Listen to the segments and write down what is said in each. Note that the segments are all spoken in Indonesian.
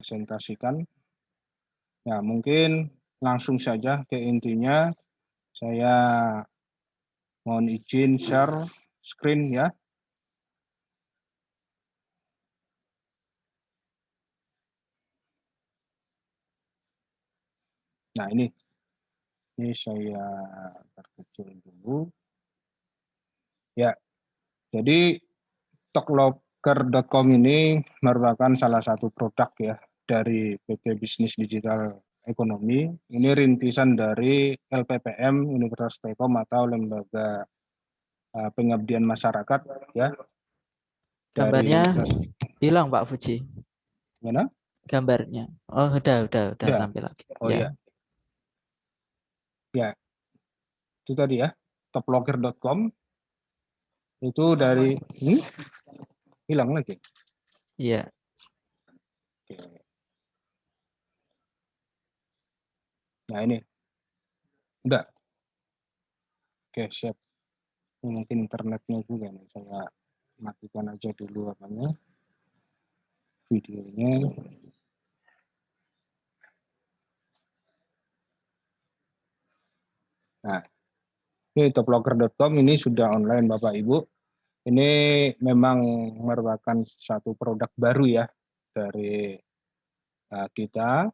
presentasikan. Nah, mungkin langsung saja ke intinya. Saya mohon izin share screen ya. Nah, ini saya perkecil dulu. Ya, jadi Talklocker.com ini merupakan salah satu produk ya dari PT Bisnis Digital Ekonomi. Ini rintisan dari LPPM Universitas Telkom atau Lembaga Pengabdian Masyarakat ya. Dari Gambarnya hilang Pak Fuji. mana? Gambarnya. Oh, udah Ya. tampil lagi. Oh Ya. ya. Ya. Itu tadi ya. Talklocker.com itu dari hilang lagi. Iya. Oke. Nah, ini. Udah. Oke, siap. Ini mungkin internetnya juga nih. Saya matikan aja dulu apanya. Videonya. Nah, ini talklocker.com ini sudah online Bapak Ibu. Ini memang merupakan satu produk baru ya dari kita,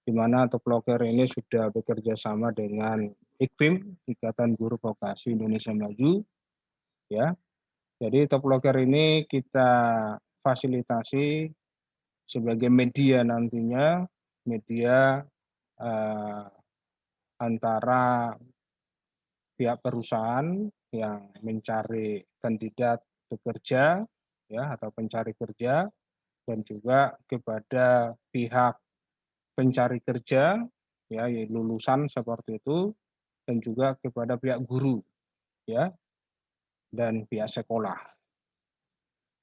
di mana Talklocker ini sudah bekerja sama dengan IKVIM, Ikatan Guru Vokasi Indonesia Maju, ya. Jadi Talklocker ini kita fasilitasi sebagai media nantinya, media antara pihak perusahaan yang mencari kandidat bekerja ya atau pencari kerja, dan juga kepada pihak pencari kerja ya lulusan seperti itu, dan juga kepada pihak guru ya dan pihak sekolah.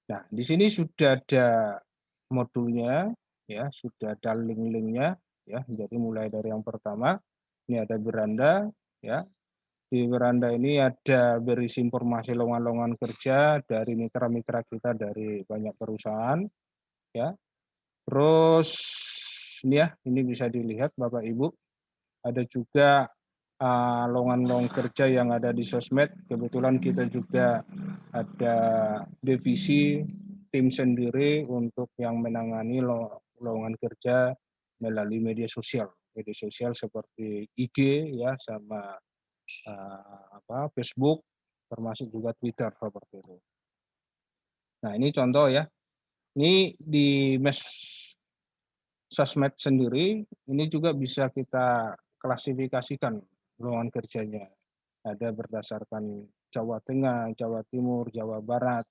Nah, di sini sudah ada modulnya ya, sudah ada link-linknya ya. Jadi mulai dari yang pertama ini ada beranda ya. Di beranda ini ada berisi informasi lowongan-lowongan kerja dari mitra-mitra kita dari banyak perusahaan ya. Terus ini ya, ini bisa dilihat Bapak Ibu, ada juga lowongan-lowongan kerja yang ada di sosmed. Kebetulan kita juga ada divisi tim sendiri untuk yang menangani lowongan kerja melalui media sosial seperti IG ya, sama Facebook, termasuk juga Twitter seperti itu. Nah, ini contoh ya. Ini di sosmed sendiri, ini juga bisa kita klasifikasikan lowongan kerjanya. Ada berdasarkan Jawa Tengah, Jawa Timur, Jawa Barat,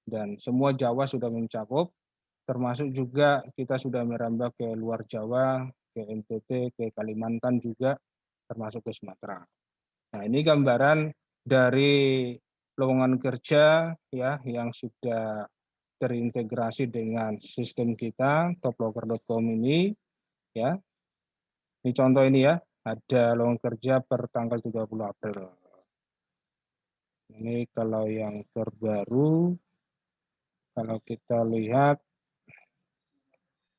dan semua Jawa sudah mencakup, termasuk juga kita sudah merambah ke luar Jawa, ke NTT, ke Kalimantan juga, termasuk ke Sumatera. Nah, ini gambaran dari lowongan kerja ya yang sudah terintegrasi dengan sistem kita Talklocker.com ini ya. Ini contoh ini ya, ada lowongan kerja per tanggal 30 April. Ini kalau yang terbaru, kalau kita lihat,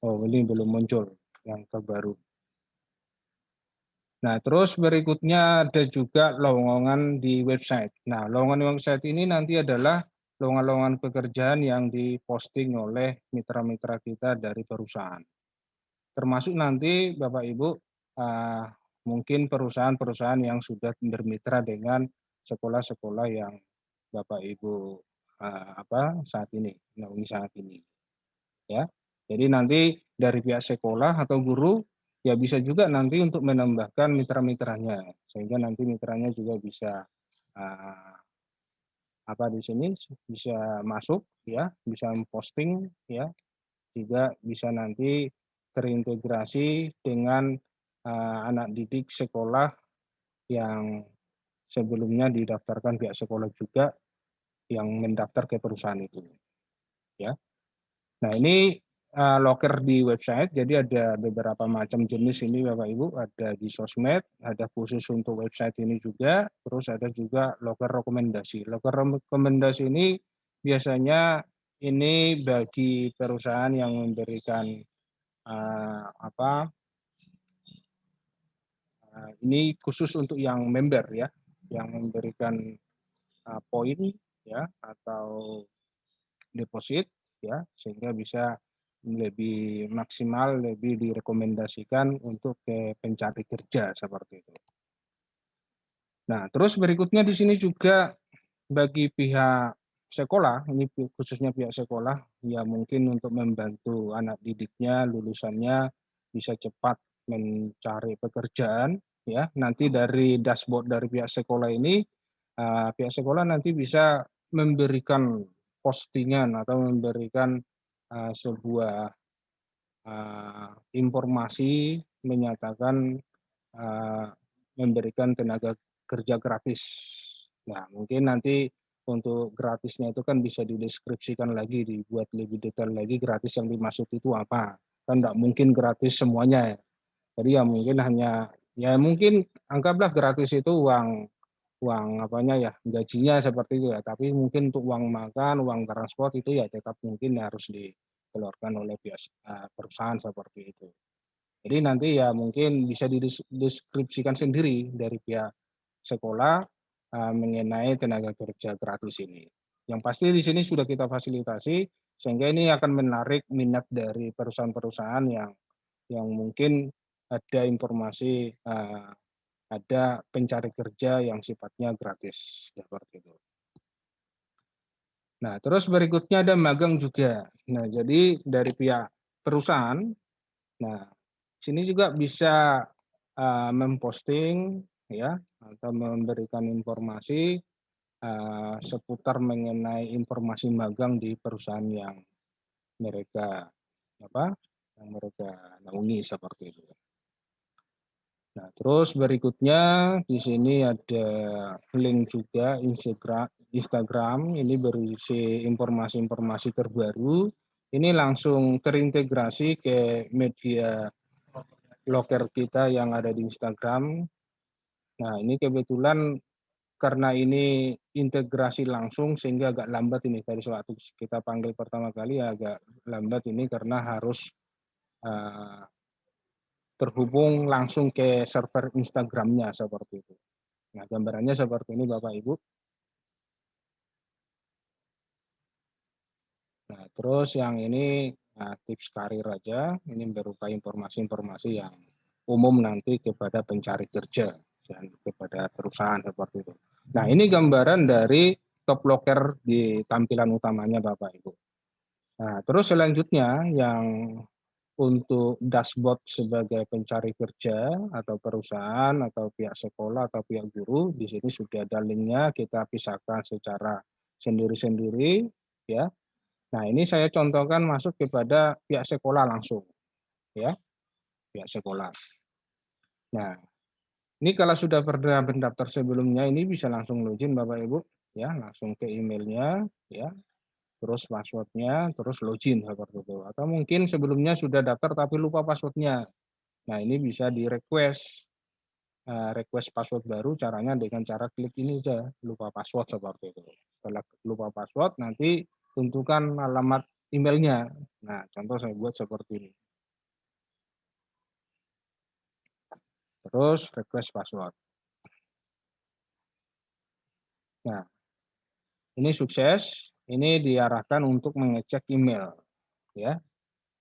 oh ini belum muncul yang terbaru. Nah, terus berikutnya ada juga lowongan di website. Nah, lowongan website ini nanti adalah lowongan-lowongan pekerjaan yang diposting oleh mitra-mitra kita dari perusahaan. Termasuk nanti Bapak Ibu mungkin perusahaan-perusahaan yang sudah bermitra dengan sekolah-sekolah yang Bapak Ibu saat ini, naungi saat ini. Ya. Jadi nanti dari pihak sekolah atau guru ya bisa juga nanti untuk menambahkan mitra-mitranya, sehingga nanti mitranya juga bisa di sini bisa masuk ya, bisa posting ya, juga bisa nanti terintegrasi dengan anak didik sekolah yang sebelumnya didaftarkan pihak sekolah juga yang mendaftar ke perusahaan itu ya. Nah, ini loker di website, jadi ada beberapa macam jenis ini Bapak Ibu, ada di sosmed, ada khusus untuk website ini juga, terus ada juga loker rekomendasi. Loker rekomendasi ini biasanya ini bagi perusahaan yang memberikan apa, ini khusus untuk yang member ya, yang memberikan poin ya atau deposit ya, sehingga bisa lebih maksimal, lebih direkomendasikan untuk ke pencari kerja seperti itu. Nah, terus berikutnya di sini juga bagi pihak sekolah, ini khususnya pihak sekolah, ya mungkin untuk membantu anak didiknya, lulusannya bisa cepat mencari pekerjaan, ya. Nanti dari dashboard dari pihak sekolah ini, pihak sekolah nanti bisa memberikan postingan atau memberikan sebuah informasi menyatakan eee, memberikan tenaga kerja gratis. Nah, mungkin nanti untuk gratisnya itu kan bisa dideskripsikan lagi, dibuat lebih detail lagi gratis yang dimaksud itu apa. Kan nggak mungkin gratis semuanya ya. Jadi ya mungkin hanya ya mungkin anggaplah gratis itu uang uang apanya ya, gajinya seperti itu ya, tapi mungkin untuk uang makan, uang transport itu ya tetap mungkin harus dikeluarkan oleh pihak perusahaan seperti itu. Jadi nanti ya mungkin bisa dideskripsikan sendiri dari pihak sekolah, mengenai tenaga kerja gratis ini. Yang pasti di sini sudah kita fasilitasi, sehingga ini akan menarik minat dari perusahaan-perusahaan yang mungkin ada informasi, ada pencari kerja yang sifatnya gratis, seperti itu. Nah, terus berikutnya ada magang juga. Nah, jadi dari pihak perusahaan, nah sini juga bisa, memposting ya, atau memberikan informasi, seputar mengenai informasi magang di perusahaan yang mereka apa, yang mereka naungi seperti itu. Nah, terus berikutnya di sini ada link juga Instagram, ini berisi informasi-informasi terbaru. Ini langsung terintegrasi ke media loker kita yang ada di Instagram. Nah, ini kebetulan karena ini integrasi langsung sehingga agak lambat ini dari waktu kita panggil pertama kali agak lambat ini karena harus uh, terhubung langsung ke server Instagramnya seperti itu. Nah, gambarannya seperti ini Bapak Ibu. Nah, terus yang ini tips karir aja, ini berupa informasi-informasi yang umum nanti kepada pencari kerja dan kepada perusahaan seperti itu. Nah, ini gambaran dari top locker di tampilan utamanya Bapak Ibu. Nah, terus selanjutnya yang untuk dashboard sebagai pencari kerja atau perusahaan atau pihak sekolah atau pihak guru, di sini sudah ada linknya, kita pisahkan secara sendiri-sendiri ya. Nah, ini saya contohkan masuk kepada pihak sekolah langsung ya, pihak sekolah. Nah, ini kalau sudah pernah mendaftar sebelumnya ini bisa langsung login Bapak Ibu ya, langsung ke emailnya ya, terus passwordnya, terus login seperti itu. Atau mungkin sebelumnya sudah daftar tapi lupa passwordnya. Nah, ini bisa di-request request password baru caranya dengan cara klik ini saja, lupa password seperti itu. Setelah lupa password nanti tentukan alamat emailnya. Nah, contoh saya buat seperti ini. Terus request password. Nah, ini sukses. Ini diarahkan untuk mengecek email, ya.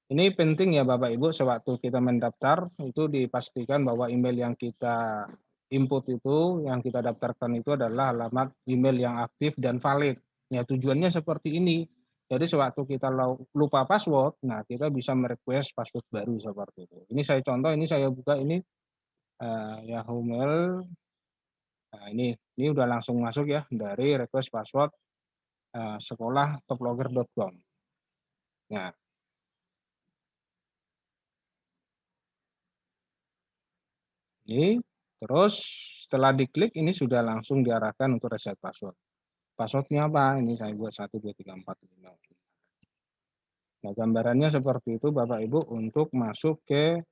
Ini penting ya Bapak Ibu, sewaktu kita mendaftar itu dipastikan bahwa email yang kita input itu, yang kita daftarkan itu adalah alamat email yang aktif dan valid. Ya tujuannya seperti ini. Jadi sewaktu kita lupa password, nah kita bisa merequest password baru seperti itu. Ini saya contoh, ini saya buka ini Yahoo Mail. Nah ini udah langsung masuk ya dari request password sekolah toplogger.com. Nah, ini terus setelah diklik ini sudah langsung diarahkan untuk reset password. Passwordnya apa? Ini saya buat 1, 2, 3, 4, 5. Nah, gambarannya seperti itu Bapak Ibu untuk masuk ke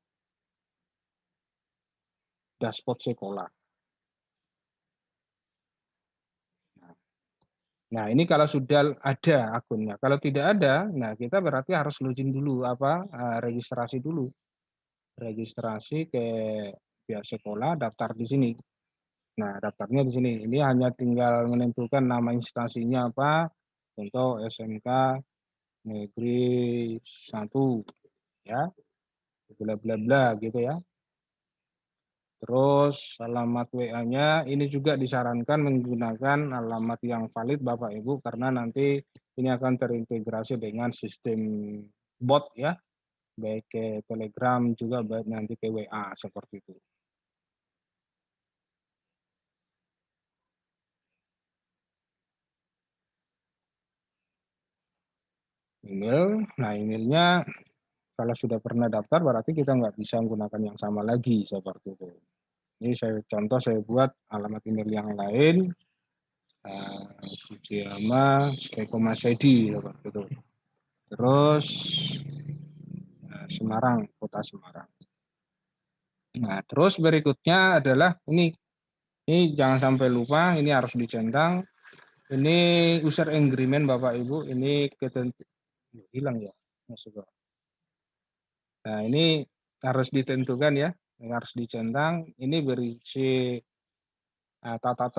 dashboard sekolah. Nah, Nah, ini kalau sudah ada akunnya, kalau tidak ada, nah kita berarti harus login dulu, registrasi dulu. Registrasi ke pihak sekolah, daftar di sini. Nah, daftarnya di sini. Ini hanya tinggal menentukan nama instansinya apa, contoh SMK Negeri 1, ya, bla bla bla gitu ya. Terus alamat WA-nya ini juga disarankan menggunakan alamat yang valid Bapak Ibu karena nanti ini akan terintegrasi dengan sistem bot ya, baik ke Telegram juga baik nanti ke WA seperti itu. Email, nah emailnya kalau sudah pernah daftar berarti kita nggak bisa menggunakan yang sama lagi seperti itu. Ini saya buat alamat email yang lain, Sujiama, Stekomas ID seperti itu. Terus Semarang, kota Semarang. Nah, terus berikutnya adalah ini jangan sampai lupa, ini harus dicentang. Ini user agreement Bapak Ibu, ini hilang ya, masuk. Nah, ini harus ditentukan ya, yang harus dicentang. Ini berisi tata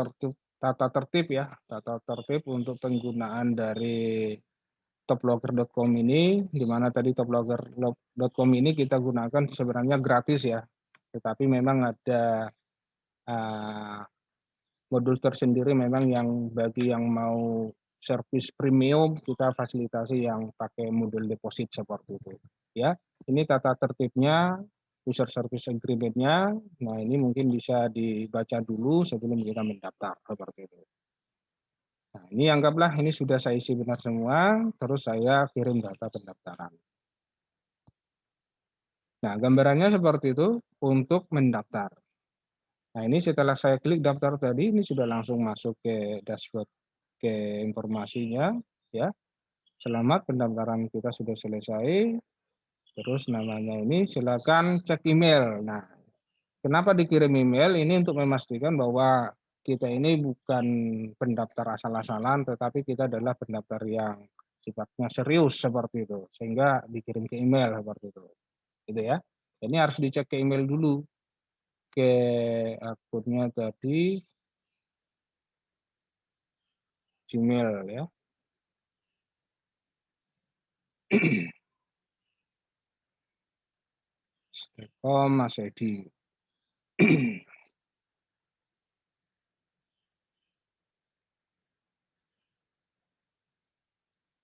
tertib ya, tata tertib untuk penggunaan dari toplogger.com ini, di mana tadi toplogger.com ini kita gunakan sebenarnya gratis ya, tetapi memang ada modul tersendiri memang yang bagi yang mau service premium kita fasilitasi yang pakai modul deposit seperti itu ya. Ini tata tertibnya, user service agreement-nya. Nah, ini mungkin bisa dibaca dulu sebelum kita mendaftar seperti itu. Nah, ini anggaplah ini sudah saya isi benar semua, terus saya kirim data pendaftaran. Nah, gambarannya seperti itu untuk mendaftar. Nah, ini setelah saya klik daftar tadi, ini sudah langsung masuk ke dashboard, ke informasinya, ya. Selamat pendaftaran kita sudah selesai. Terus namanya ini silakan cek email. Nah, kenapa dikirim email? Ini untuk memastikan bahwa kita ini bukan pendaftar asal-asalan, tetapi kita adalah pendaftar yang sifatnya serius seperti itu, sehingga dikirim ke email seperti itu, gitu ya. Ini harus dicek ke email dulu, ke akunnya tadi Gmail ya. Mas Edi.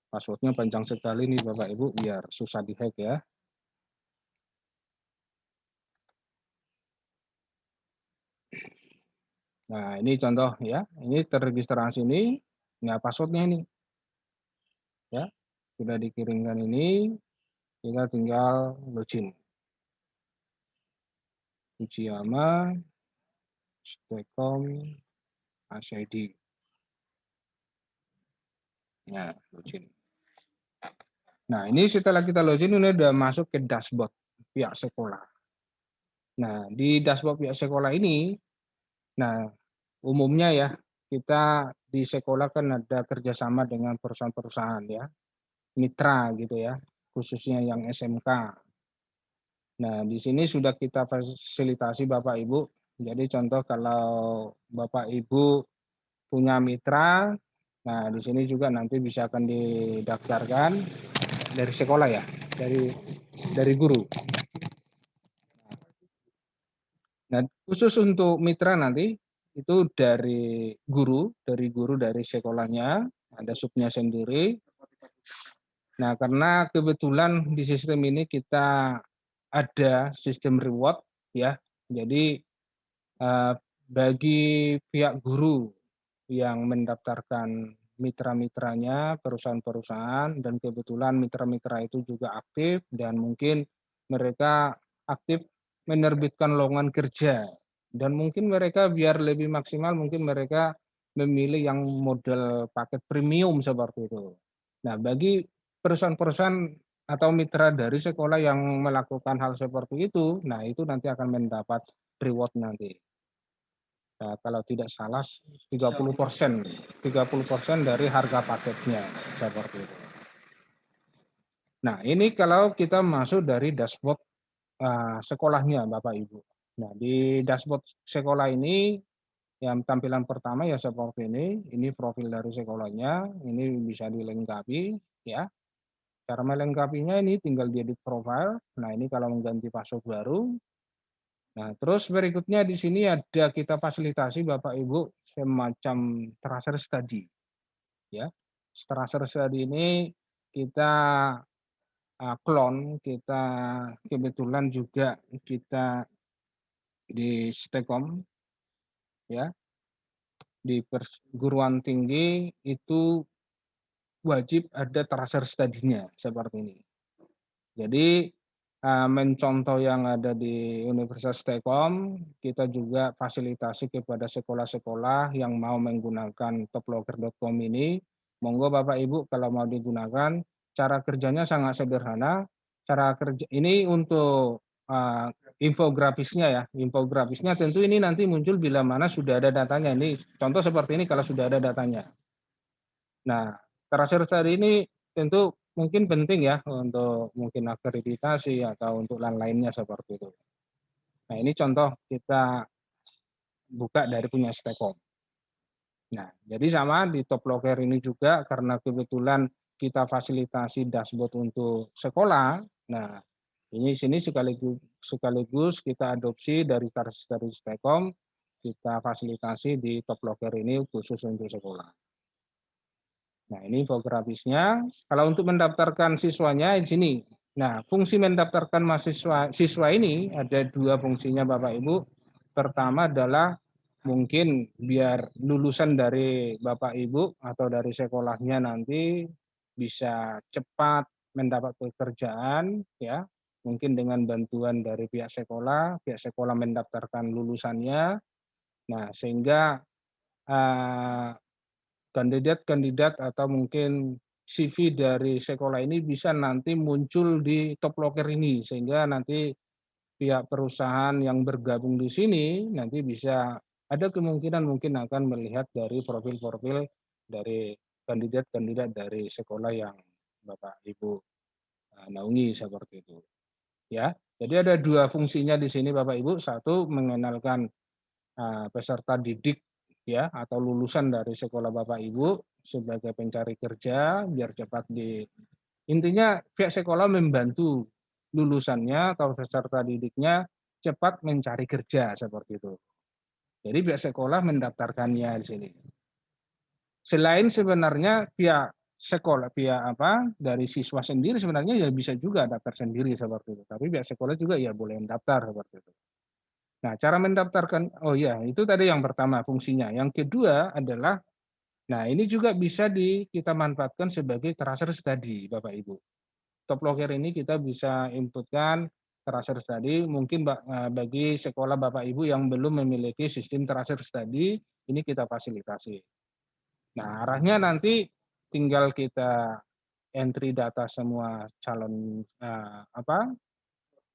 Passwordnya panjang sekali nih Bapak Ibu, biar susah dihack ya. Nah, ini contoh ya. Ini terregistrasi ini, nah passwordnya ini. Ya, sudah dikirimkan ini, kita tinggal login. Fujiyama, Stekom, ID. Nah, login. Nah, ini setelah kita login, ini udah masuk ke dashboard pihak sekolah. Nah, di dashboard pihak sekolah ini, nah umumnya ya, kita di sekolah kan ada kerjasama dengan perusahaan-perusahaan ya, mitra gitu ya, khususnya yang SMK. Nah, di sini sudah kita fasilitasi Bapak Ibu. Jadi contoh kalau Bapak Ibu punya mitra, nah di sini juga nanti bisa akan didaftarkan dari sekolah ya, dari guru. Nah, khusus untuk mitra nanti itu dari guru dari sekolahnya, ada subnya sendiri. Nah, karena kebetulan di sistem ini kita ada sistem reward ya. Jadi bagi pihak guru yang mendaftarkan mitra-mitranya, perusahaan-perusahaan, dan kebetulan mitra-mitra itu juga aktif dan mungkin mereka aktif menerbitkan lowongan kerja. Dan mungkin mereka biar lebih maksimal, mungkin mereka memilih yang model paket premium seperti itu. Nah, bagi perusahaan-perusahaan atau mitra dari sekolah yang melakukan hal seperti itu, nah itu nanti akan mendapat reward nanti. Kalau tidak salah 30%, 30% dari harga paketnya, seperti itu. Nah, ini kalau kita masuk dari dashboard sekolahnya Bapak Ibu. Nah, di dashboard sekolah ini yang tampilan pertama ya seperti ini profil dari sekolahnya, ini bisa dilengkapi ya. Cara melengkapinya ini tinggal diedit profile. Nah, ini kalau mengganti password baru. Nah, terus berikutnya di sini ada kita fasilitasi Bapak Ibu semacam tracer study ya. Tracer study ini kita clone, kita kebetulan juga kita di Stekom ya, di perguruan tinggi itu wajib ada tracer study-nya seperti ini. Jadi mencontoh yang ada di Universitas Stekom, kita juga fasilitasi kepada sekolah-sekolah yang mau menggunakan toplogger.com ini. Monggo Bapak Ibu kalau mau digunakan, cara kerjanya sangat sederhana. Cara kerja ini untuk infografisnya ya. Infografisnya tentu ini nanti muncul bila mana sudah ada datanya. Ini contoh seperti ini kalau sudah ada datanya. Nah, tracer study ini tentu mungkin penting ya untuk mungkin akreditasi atau untuk lain-lainnya seperti itu. Nah, ini contoh kita buka dari punya Stekom. Nah, jadi sama di Top Locker ini juga karena kebetulan kita fasilitasi dashboard untuk sekolah. Nah, ini sini sekaligus kita adopsi dari Stekom, kita fasilitasi di Top Locker ini khusus untuk sekolah. Nah, ini infografisnya. Kalau untuk mendaftarkan siswanya di sini. Nah, fungsi mendaftarkan siswa ini ada dua fungsinya Bapak Ibu. Pertama adalah mungkin biar lulusan dari Bapak Ibu atau dari sekolahnya nanti bisa cepat mendapat pekerjaan ya. Mungkin dengan bantuan dari pihak sekolah mendaftarkan lulusannya. Nah, sehingga kandidat-kandidat atau mungkin CV dari sekolah ini bisa nanti muncul di Top Locker ini, sehingga nanti pihak perusahaan yang bergabung di sini nanti bisa ada kemungkinan mungkin akan melihat dari profil-profil dari kandidat-kandidat dari sekolah yang Bapak Ibu naungi seperti itu. Ya, jadi ada dua fungsinya di sini Bapak Ibu. Satu mengenalkan peserta didik ya atau lulusan dari sekolah Bapak Ibu sebagai pencari kerja biar cepat intinya pihak sekolah membantu lulusannya atau peserta didiknya cepat mencari kerja seperti itu. Jadi pihak sekolah mendaftarkannya di sini. Selain sebenarnya pihak sekolah, dari siswa sendiri sebenarnya ya bisa juga daftar sendiri seperti itu. Tapi pihak sekolah juga ya boleh mendaftar seperti itu. Nah, cara mendaftarkan, oh ya, itu tadi yang pertama fungsinya. Yang kedua adalah, nah ini juga bisa kita manfaatkan sebagai tracer study, Bapak Ibu. Top Locker ini kita bisa inputkan tracer study, mungkin bagi sekolah Bapak Ibu yang belum memiliki sistem tracer study, ini kita fasilitasi. Nah, arahnya nanti tinggal kita entry data semua calon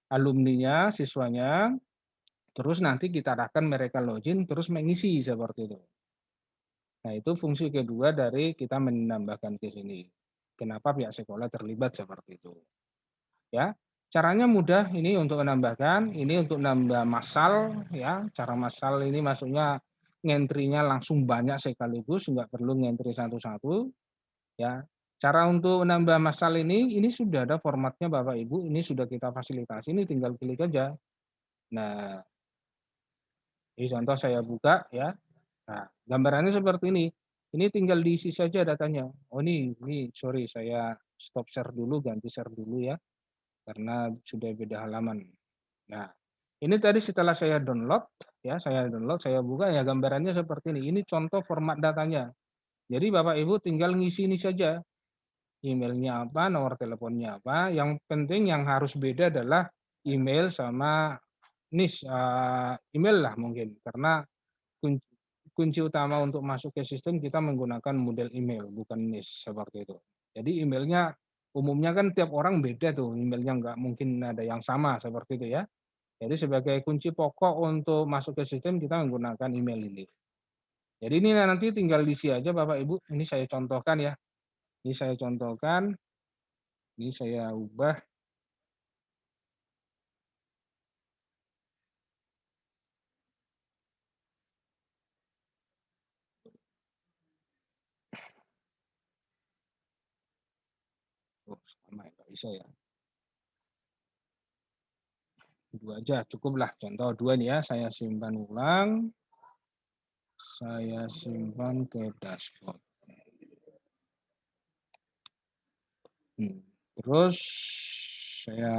alumninya, siswanya, terus nanti kita arahkan mereka login, terus mengisi seperti itu. Nah, itu fungsi kedua dari kita menambahkan ke sini. Kenapa pihak sekolah terlibat seperti itu. Ya, caranya mudah ini untuk menambahkan, ini untuk nambah massal ya. Cara massal ini maksudnya ngentrinya langsung banyak sekaligus, nggak perlu ngentri satu-satu ya. Cara untuk menambah massal ini sudah ada formatnya Bapak Ibu, ini sudah kita fasilitasi, ini tinggal klik aja. Nah, ini contoh saya buka ya. Nah, gambarannya seperti ini. Ini tinggal diisi saja datanya. Oh ini sorry saya stop share dulu, ganti share dulu ya, karena sudah beda halaman. Nah, ini tadi setelah saya download, saya buka ya gambarannya seperti ini. Ini contoh format datanya. Jadi Bapak Ibu tinggal ngisi ini saja. Emailnya apa, nomor teleponnya apa. Yang penting yang harus beda adalah email sama NIS, email lah mungkin. Karena kunci utama untuk masuk ke sistem kita menggunakan model email, bukan NIS seperti itu. Jadi emailnya umumnya kan tiap orang beda tuh, emailnya nggak mungkin ada yang sama seperti itu ya. Jadi sebagai kunci pokok untuk masuk ke sistem kita menggunakan email ini. Jadi ini nanti tinggal diisi aja Bapak Ibu, ini saya contohkan ya. Ini saya contohkan, ini saya ubah. Oh, sama ya, nggak bisa ya. Dua aja cukuplah, contoh dua nih ya, saya simpan ulang. Saya simpan ke dashboard. Terus saya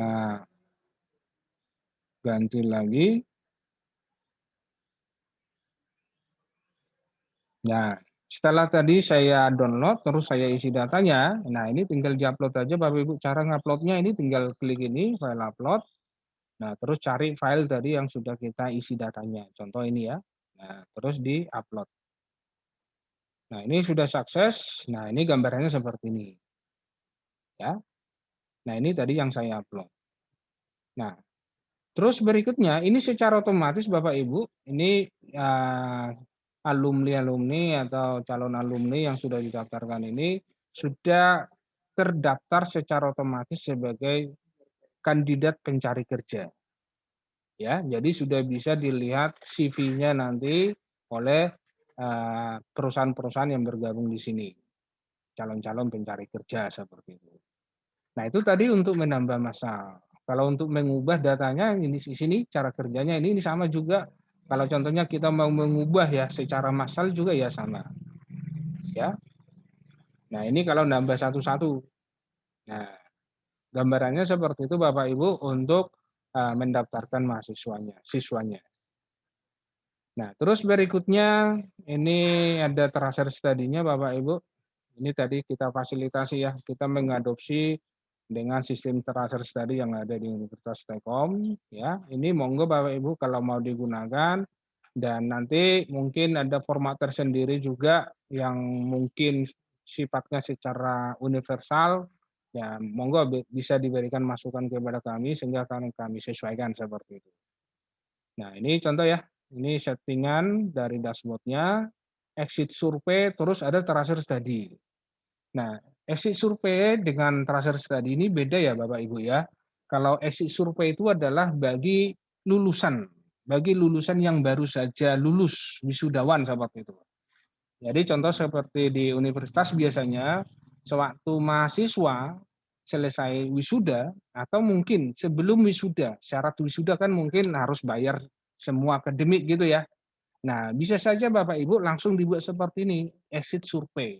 ganti lagi. Nah, setelah tadi saya download, terus saya isi datanya. Nah, ini tinggal diupload aja Bapak Ibu. Cara nguploadnya ini tinggal klik ini, file upload. Nah, terus cari file tadi yang sudah kita isi datanya. Contoh ini ya. Nah, terus di-upload. Nah, ini sudah sukses. Nah, ini gambarannya seperti ini. Ya. Nah, ini tadi yang saya upload. Nah, terus berikutnya, ini secara otomatis Bapak Ibu, ini alumni-alumni atau calon alumni yang sudah didaftarkan ini sudah terdaftar secara otomatis sebagai kandidat pencari kerja. Ya, jadi sudah bisa dilihat CV-nya nanti oleh perusahaan-perusahaan yang bergabung di sini, calon-calon pencari kerja seperti itu. Nah, itu tadi untuk menambah massal. Kalau untuk mengubah datanya ini di sini cara kerjanya ini sama juga. Kalau contohnya kita mau mengubah ya secara massal juga ya sama. Ya. Nah, ini kalau nambah satu-satu. Nah, gambarannya seperti itu Bapak Ibu untuk mendaftarkan mahasiswanya, siswanya. Nah, terus berikutnya ini ada tracer study-nya Bapak Ibu. Ini tadi kita fasilitasi ya, kita mengadopsi dengan sistem tracer study yang ada di Universitas Telkom ya. Ini monggo Bapak Ibu kalau mau digunakan dan nanti mungkin ada format tersendiri juga yang mungkin sifatnya secara universal ya monggo bisa diberikan masukan kepada kami sehingga kami sesuaikan seperti itu. Nah, ini contoh ya. Ini settingan dari dashboard-nya, exit survei, terus ada tracer study. Nah, exit survei dengan tracer study ini beda ya Bapak Ibu ya. Kalau exit survei itu adalah bagi lulusan yang baru saja lulus wisudawan seperti itu. Jadi contoh seperti di universitas biasanya sewaktu mahasiswa selesai wisuda atau mungkin sebelum wisuda, syarat wisuda kan mungkin harus bayar semua akademik gitu ya. Nah, bisa saja Bapak Ibu langsung dibuat seperti ini, exit survei.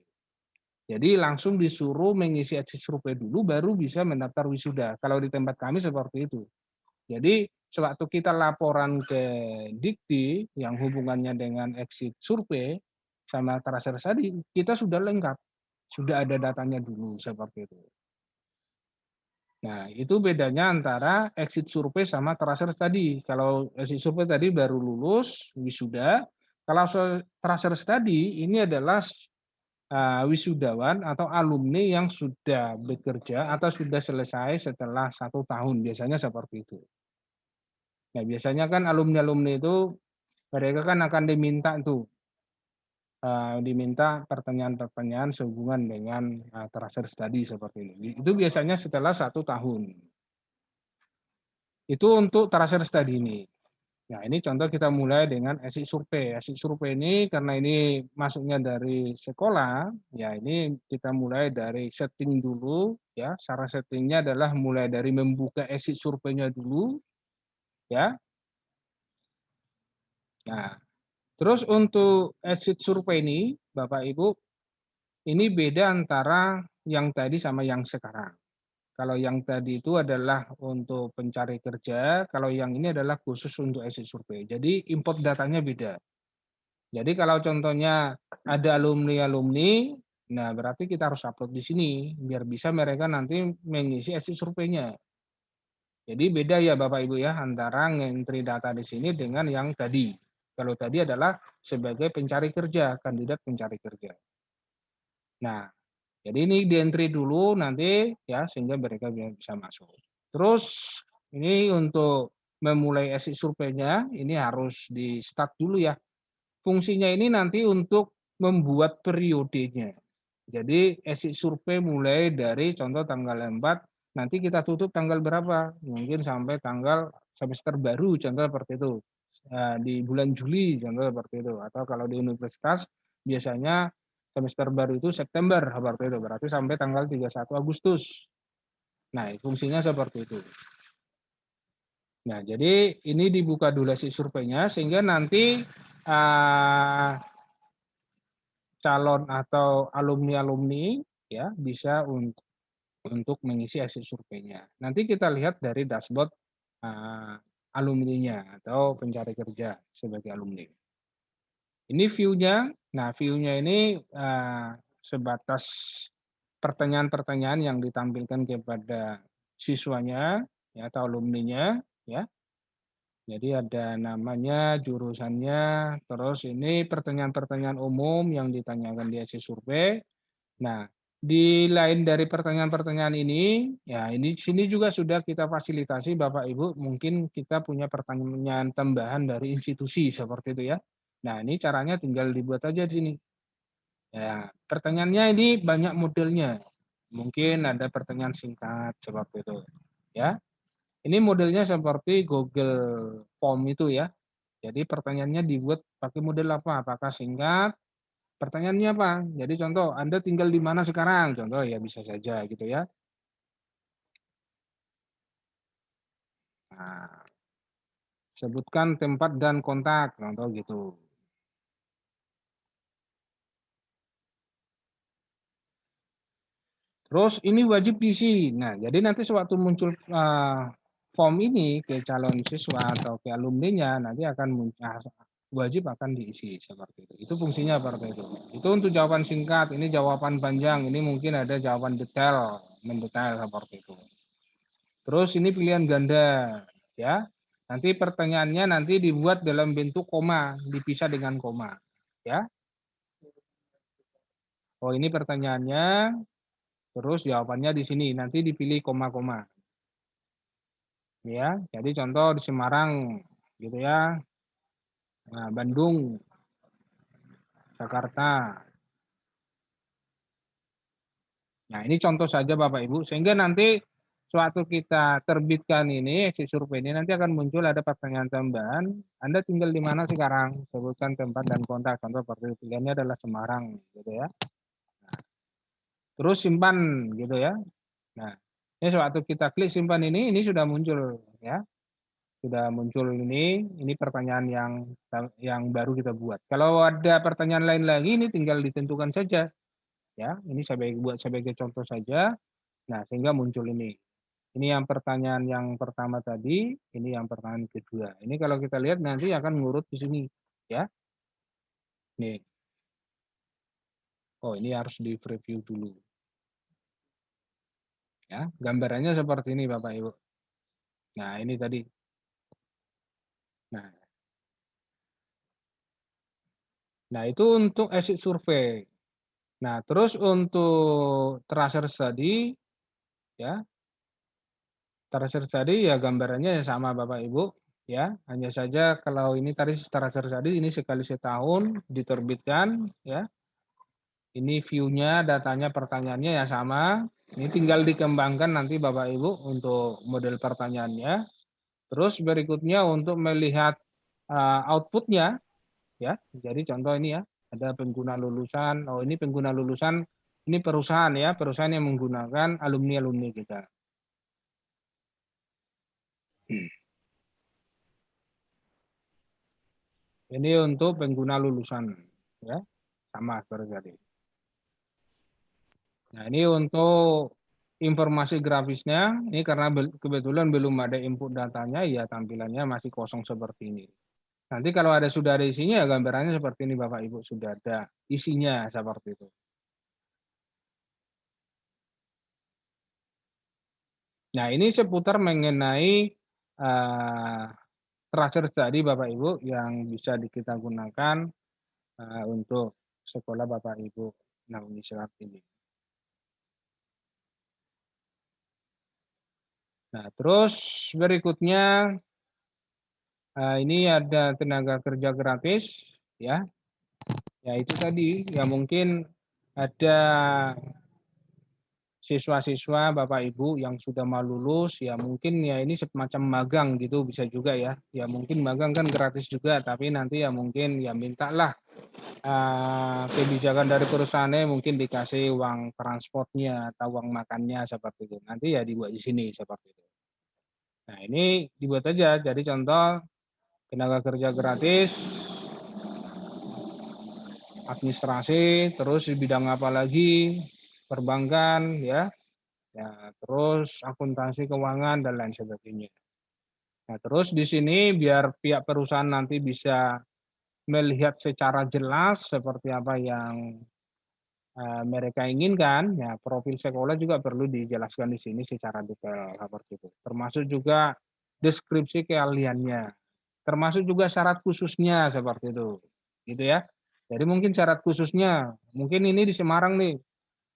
Jadi langsung disuruh mengisi exit survei dulu baru bisa mendaftar wisuda. Kalau di tempat kami seperti itu. Jadi sewaktu kita laporan ke Dikti yang hubungannya dengan exit survei sama tracer tadi, kita sudah lengkap, sudah ada datanya dulu seperti itu. Nah, itu bedanya antara exit survei sama tracer tadi. Kalau exit survei tadi baru lulus wisuda, kalau tracer tadi ini adalah wisudawan atau alumni yang sudah bekerja atau sudah selesai setelah 1 tahun, biasanya seperti itu. Nah, biasanya kan alumni-alumni itu mereka kan akan diminta pertanyaan-pertanyaan sehubungan dengan tracer study seperti ini. Itu biasanya setelah 1 tahun. Itu untuk tracer study ini. Nah, ini contoh kita mulai dengan exit survei. Exit survei ini karena ini masuknya dari sekolah, ya ini kita mulai dari setting dulu, ya. Cara settingnya adalah mulai dari membuka exit surveinya dulu, ya. Nah, terus untuk exit survei ini, Bapak Ibu, ini beda antara yang tadi sama yang sekarang. Kalau yang tadi itu adalah untuk pencari kerja, kalau yang ini adalah khusus untuk exit survei. Jadi import datanya beda. Jadi kalau contohnya ada alumni-alumni, nah berarti kita harus upload di sini biar bisa mereka nanti mengisi exit surveinya. Jadi beda ya Bapak Ibu ya antara ngentri data di sini dengan yang tadi. Kalau tadi adalah sebagai pencari kerja, kandidat pencari kerja. Nah, jadi ini di-entry dulu nanti ya sehingga mereka bisa masuk. Terus ini untuk memulai exit surveinya, ini harus di-start dulu ya. Fungsinya ini nanti untuk membuat periodenya. Jadi exit survei mulai dari contoh tanggal 4, nanti kita tutup tanggal berapa, mungkin sampai tanggal semester baru, contoh seperti itu. Di bulan Juli, contoh seperti itu. Atau kalau di universitas, biasanya semester baru itu September, seperti itu. Berarti sampai tanggal 31 Agustus. Nah, fungsinya seperti itu. Nah, jadi ini dibuka dulu exit surveinya, sehingga nanti calon atau alumni-alumni ya bisa untuk mengisi exit surveinya. Nanti kita lihat dari dashboard alumninya atau pencari kerja sebagai alumni. Ini view-nya. Nah, view-nya ini sebatas pertanyaan-pertanyaan yang ditampilkan kepada siswanya ya atau alumninya ya. Jadi ada namanya, jurusannya, terus ini pertanyaan-pertanyaan umum yang ditanyakan di exit survei. Nah, di lain dari pertanyaan-pertanyaan ini, ya ini sini juga sudah kita fasilitasi Bapak Ibu, mungkin kita punya pertanyaan tambahan dari institusi seperti itu ya. Nah, ini caranya tinggal dibuat aja di sini. Ya, pertanyaannya ini banyak modelnya. Mungkin ada pertanyaan singkat seperti itu. Ya. Ini modelnya seperti Google Form itu ya. Jadi pertanyaannya dibuat pakai model apa? Apakah singkat? Pertanyaannya apa? Jadi contoh, Anda tinggal di mana sekarang? Contoh ya bisa saja gitu ya. Nah, sebutkan tempat dan kontak, contoh gitu. Terus ini wajib diisi. Nah, jadi nanti sewaktu muncul form ini ke calon siswa atau ke alumninya, nanti akan wajib akan diisi seperti itu. Itu fungsinya seperti itu. Itu untuk jawaban singkat, ini jawaban panjang, ini mungkin ada jawaban detail, mendetail seperti itu. Terus ini pilihan ganda, ya. Nanti pertanyaannya nanti dibuat dalam bentuk koma, dipisah dengan koma, ya. Oh, ini pertanyaannya, terus jawabannya di sini, nanti dipilih koma-koma. Ya, jadi contoh di Semarang gitu ya. Nah, Bandung, Jakarta. Nah, ini contoh saja Bapak Ibu, sehingga nanti suatu kita terbitkan ini, exit survei ini nanti akan muncul ada pertanyaan tambahan. Anda tinggal di mana sekarang? Sebutkan tempat dan kontak. Contoh seperti pilihannya adalah Semarang, gitu ya. Nah, terus simpan, gitu ya. Nah, ini suatu kita klik simpan ini sudah muncul, ya. Sudah muncul ini pertanyaan yang baru kita buat. Kalau ada pertanyaan lain lagi, ini tinggal ditentukan saja, ya. Ini saya buat sebagai contoh saja. Nah, sehingga muncul ini. Ini yang pertanyaan yang pertama tadi, ini yang pertanyaan kedua. Ini kalau kita lihat nanti akan ngurut di sini, ya. Nih. Oh, ini harus di preview dulu. Ya, gambarannya seperti ini Bapak Ibu. Nah, ini tadi. Nah, itu untuk exit survei. Nah, terus untuk tracer study, ya, tracer study ya gambarannya ya sama Bapak Ibu, ya. Hanya saja kalau ini tadi tracer study ini sekali setahun diterbitkan, ya. Ini view-nya, datanya, pertanyaannya ya sama. Ini tinggal dikembangkan nanti Bapak Ibu untuk model pertanyaannya. Terus berikutnya untuk melihat output-nya, ya. Jadi contoh ini ya, ada pengguna lulusan. Oh, ini pengguna lulusan, ini perusahaan ya, perusahaan yang menggunakan alumni-alumni kita. Ini untuk pengguna lulusan, ya, sama seperti tadi. Nah, ini untuk informasi grafisnya, ini karena kebetulan belum ada input datanya, ya tampilannya masih kosong seperti ini. Nanti kalau sudah ada isinya, ya gambarannya seperti ini Bapak Ibu, sudah ada isinya seperti itu. Nah, ini seputar mengenai tracer tadi Bapak Ibu yang bisa kita gunakan untuk sekolah Bapak Ibu Nauni Selat ini. Nah, terus berikutnya Ini ada tenaga kerja gratis, ya. Ya itu tadi, ya mungkin ada siswa-siswa, Bapak Ibu yang sudah mau lulus, ya mungkin ya ini semacam magang gitu bisa juga ya. Ya mungkin magang kan gratis juga, tapi nanti ya mungkin ya mintalah kebijakan dari perusahaannya mungkin dikasih uang transportnya atau uang makannya seperti itu. Nanti ya dibuat di sini seperti itu. Nah ini dibuat aja, jadi contoh tenaga kerja gratis, administrasi, terus di bidang apa lagi, perbankan, ya, terus akuntansi keuangan dan lain sebagainya. Nah, terus di sini biar pihak perusahaan nanti bisa melihat secara jelas seperti apa yang mereka inginkan, ya profil sekolah juga perlu dijelaskan di sini secara detail seperti itu. Termasuk juga deskripsi keahliannya, termasuk juga syarat khususnya seperti itu, gitu ya. Jadi mungkin syarat khususnya, mungkin ini di Semarang nih,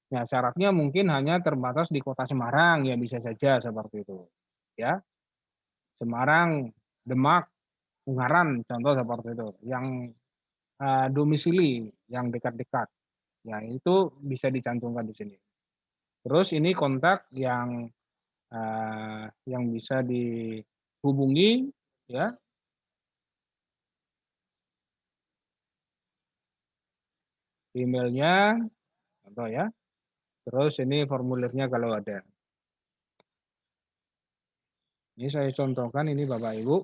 ya syaratnya mungkin hanya terbatas di kota Semarang, ya bisa saja seperti itu, ya. Semarang, Demak, Ungaran, contoh seperti itu. Yang domisili yang dekat-dekat, ya itu bisa dicantumkan di sini. Terus ini kontak yang bisa dihubungi, ya, emailnya, contoh ya. Terus ini formulirnya kalau ada. Ini saya contohkan ini Bapak Ibu.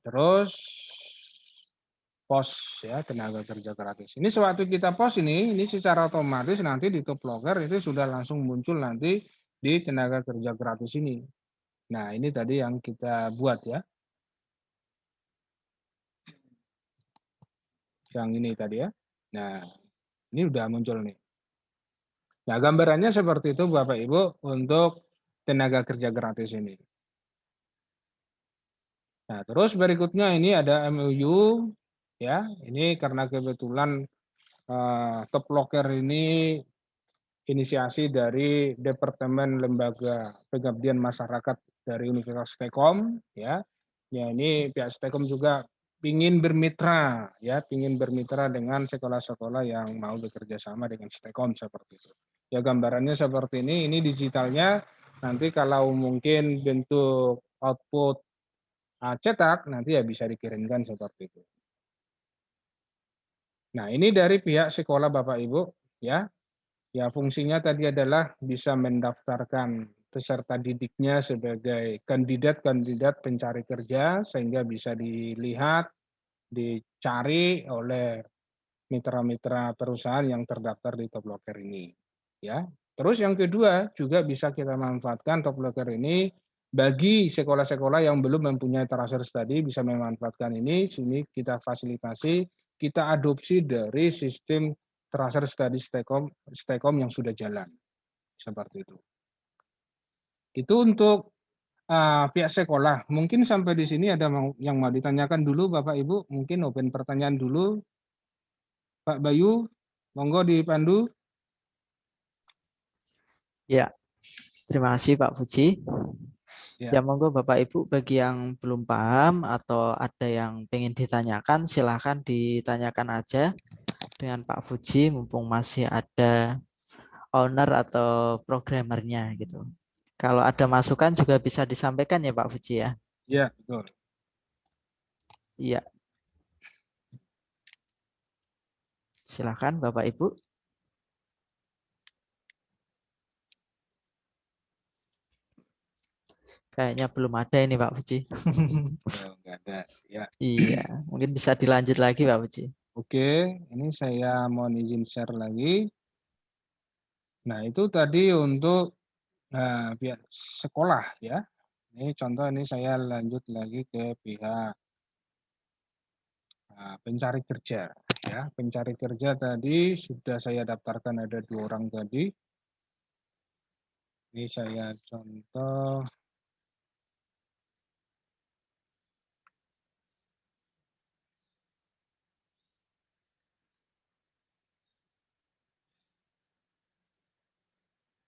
Terus pos ya tenaga kerja gratis. Ini sewaktu kita pos ini secara otomatis nanti di top locker itu sudah langsung muncul nanti di tenaga kerja gratis ini. Nah ini tadi yang kita buat ya, yang ini tadi ya. Nah ini udah muncul nih. Nah gambarannya seperti itu Bapak Ibu untuk tenaga kerja gratis ini. Nah terus berikutnya ini ada MOU ya. Ini karena kebetulan top locker ini inisiasi dari Departemen Lembaga Pengabdian Masyarakat dari Universitas Stekom, ya. Ya ini pihak Stekom juga ingin bermitra, ya, ingin bermitra dengan sekolah-sekolah yang mau bekerja sama dengan Stekom seperti itu. Ya gambarannya seperti ini digitalnya nanti kalau mungkin bentuk output cetak nanti ya bisa dikirimkan seperti itu. Nah ini dari pihak sekolah Bapak Ibu, ya. Ya, fungsinya tadi adalah bisa mendaftarkan peserta didiknya sebagai kandidat-kandidat pencari kerja sehingga bisa dilihat, dicari oleh mitra-mitra perusahaan yang terdaftar di Top Locker ini. Ya. Terus yang kedua juga bisa kita manfaatkan Top Locker ini bagi sekolah-sekolah yang belum mempunyai tracer study bisa memanfaatkan ini, sini kita fasilitasi, kita adopsi dari sistem tracer study Stekom yang sudah jalan seperti itu. Itu untuk pihak sekolah. Mungkin sampai di sini ada yang mau ditanyakan dulu Bapak Ibu, mungkin open pertanyaan dulu. Pak Bayu, monggo dipandu. Ya, terima kasih Pak Puji. Ya, Ya, monggo Bapak Ibu bagi yang belum paham atau ada yang pengen ditanyakan, silahkan ditanyakan aja dengan Pak Fuji mumpung masih ada owner atau programmernya gitu. Kalau ada masukan juga bisa disampaikan ya Pak Fuji ya. ya betul. Iya, silahkan Bapak Ibu. Kayaknya belum ada ini Pak Fuji. Oh, nggak ada. Ya. Iya, mungkin bisa dilanjut lagi Pak Fuji. Oke, ini saya mau izin share lagi. Nah, itu tadi untuk pihak sekolah ya. Ini contoh ini saya lanjut lagi ke pihak pencari kerja ya. Pencari kerja tadi sudah saya daftarkan ada 2 orang tadi. Ini saya contoh.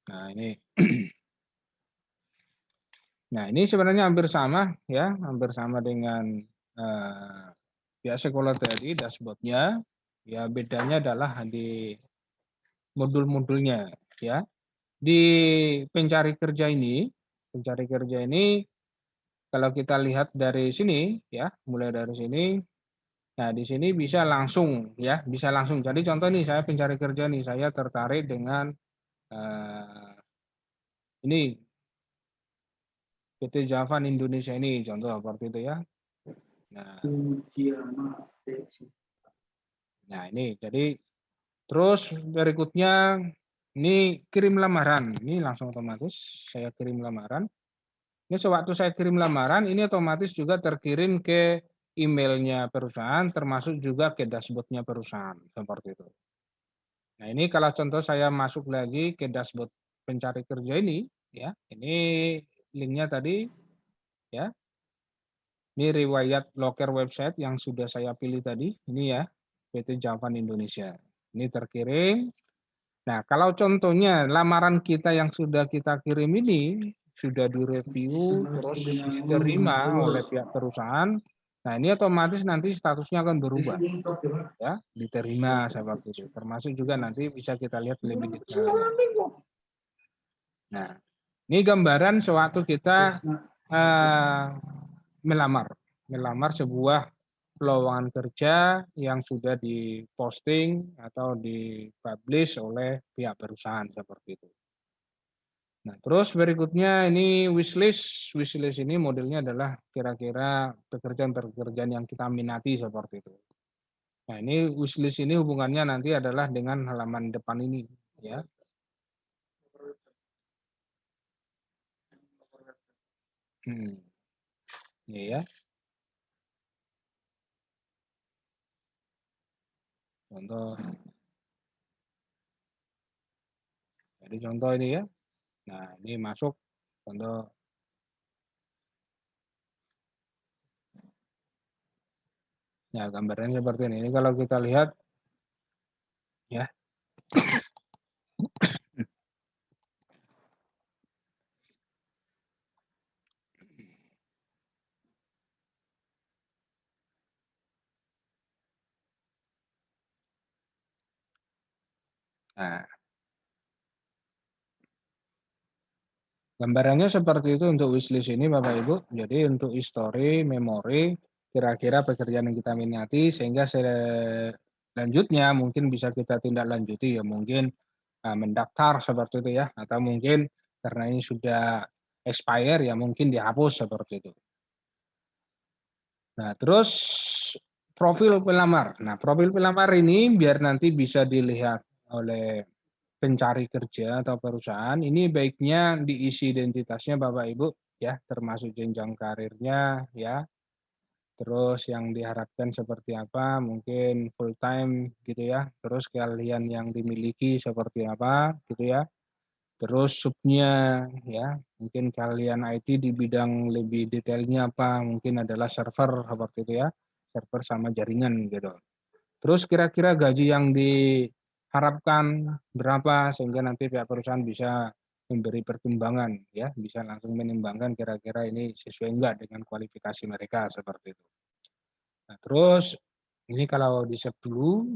Nah, ini Nah, ini sebenarnya hampir sama ya, hampir sama dengan pihak sekolah tadi dashboard-nya. Ya, bedanya adalah di modul-modulnya ya. Di pencari kerja ini kalau kita lihat dari sini ya, mulai dari sini. Nah, di sini bisa langsung ya, bisa langsung. Jadi contoh nih saya pencari kerja nih, saya tertarik dengan eh, ini PT Javan Indonesia ini contoh seperti itu ya. Nah, nah ini jadi terus berikutnya ini kirim lamaran. Ini langsung otomatis saya kirim lamaran. Ini sewaktu saya kirim lamaran ini otomatis juga terkirim ke emailnya perusahaan termasuk juga ke dashboardnya perusahaan seperti itu. Nah, ini kalau contoh saya masuk lagi ke dashboard pencari kerja ini ya. Ini linknya tadi ya. Ini riwayat loker website yang sudah saya pilih tadi. Ini ya, PT Javan Indonesia. Ini terkirim. Nah, kalau contohnya lamaran kita yang sudah kita kirim ini sudah direview terus diterima oleh pihak perusahaan. Nah, ini otomatis nanti statusnya akan berubah ya, diterima seperti itu. Termasuk juga nanti bisa kita lihat lebih detailnya. Nah, ini gambaran sewaktu kita melamar sebuah lowongan kerja yang sudah diposting atau dipublish oleh pihak perusahaan seperti itu. Nah, terus berikutnya ini wishlist. Wishlist ini modelnya adalah kira-kira pekerjaan-pekerjaan yang kita minati seperti itu. Nah, ini wishlist ini hubungannya nanti adalah dengan halaman depan ini ya. Ini ya. Contoh. Jadi contoh ini ya. Nah, ini masuk contoh. Ya, gambarnya seperti ini. Ini kalau kita lihat ya. Nah, gambarannya seperti itu untuk wishlist ini Bapak Ibu. Jadi untuk history, memori, kira-kira pekerjaan yang kita minati sehingga selanjutnya mungkin bisa kita tindak lanjuti ya mungkin mendaftar seperti itu ya atau mungkin karena ini sudah expire ya mungkin dihapus seperti itu. Nah, terus profil pelamar. Nah, profil pelamar ini biar nanti bisa dilihat oleh pencari kerja atau perusahaan, ini baiknya diisi identitasnya Bapak Ibu ya, termasuk jenjang karirnya ya. Terus yang diharapkan seperti apa, mungkin full time gitu ya. Terus kalian yang dimiliki seperti apa gitu ya. Terus subnya ya, mungkin kalian IT di bidang lebih detailnya apa, mungkin adalah server seperti itu ya. Server sama jaringan gitu. Terus kira-kira gaji yang diharapkan berapa sehingga nanti pihak perusahaan bisa memberi pertimbangan ya, bisa langsung menimbangkan kira-kira ini sesuai enggak dengan kualifikasi mereka seperti itu. Nah, terus ini kalau di save dulu,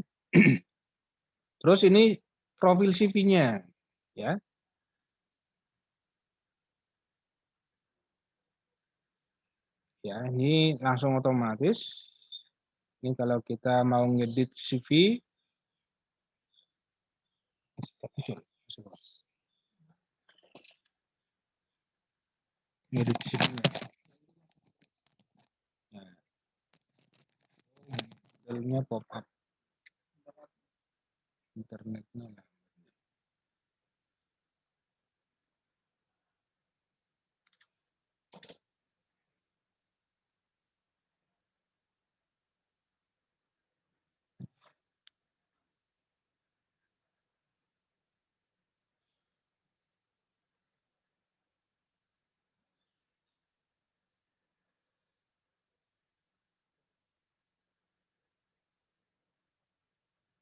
terus ini profil CV-nya ya. Ya, ini langsung otomatis. Ini kalau kita mau ngedit CV, ngedit CV-nya. Nah, modelnya pop up internetnya lah.